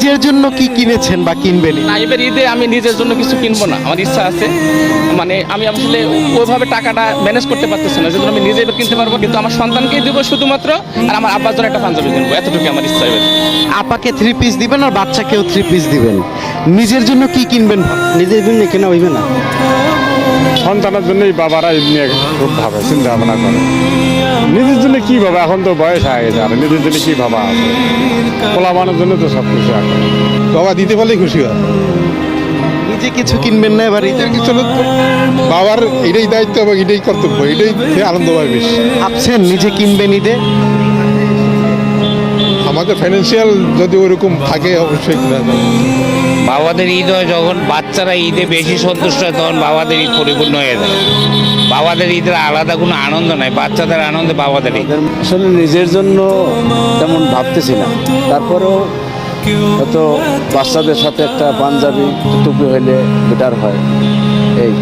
নিজের জন্য কি কিনেছেন বা কিনবেন? না, এবার ঈদে আমি নিজের জন্য কিছু কিনবো না, আমার ইচ্ছা আছে। মানে আমি আসলে ওইভাবে টাকাটা ম্যানেজ করতে পারতেছি না, যেহেতু আমি নিজে এবার কিনতে পারবো, কিন্তু আমার সন্তানকেই দেবো শুধুমাত্র, আর আমার আব্বার জন্য একটা পাঞ্জাবি কিনবো, এতটুকু আমার ইচ্ছা এবার। আপাকে 3 পিস দিবেন আর বাচ্চাকেও 3 পিস দিবেন। নিজের জন্য কি কিনবেন? নিজের জন্য কেনা হইবে না, সন্তানের জন্যই বাবারা এই নিয়ে খুব ভাবে, চিন্তা ভাবনা করে। নিজের জন্য কি ভাবে, এখন তো বয়স হয়ে গেছে, আর নিজের জন্য কি ভাবা আছে? পোলাবানের জন্য তো সব কিছু এখন বাবা দিতে পারলেই খুশি হয়। নিজে কিছু কিনবেন না এবার ঈদে? কিছু না, বাবার এটাই দায়িত্ব এবং এটাই কর্তব্য, এটাই আনন্দ পায় বেশি। ভাবছেন নিজে কিনবেন ঈদে? আমাদের ফাইন্যান্সিয়াল যদি ওইরকম থাকে অবশ্যই কিনা যাবে। বাবাদের ঈদ হয় যখন, বাচ্চারা ঈদে বেশি সন্তুষ্ট হয়, তখন বাবাদের ঈদ পরিপূর্ণ হয়ে যায়। বাবাদের ঈদের আলাদা কোনো আনন্দ নাই, বাচ্চাদের আনন্দে বাবাদের ঈদ। আসলে নিজের জন্য তেমন ভাবতেছি না, তারপরেও হয়তো বাচ্চাদের সাথে একটা পাঞ্জাবি টুপি হইলে বেটার হয় এই।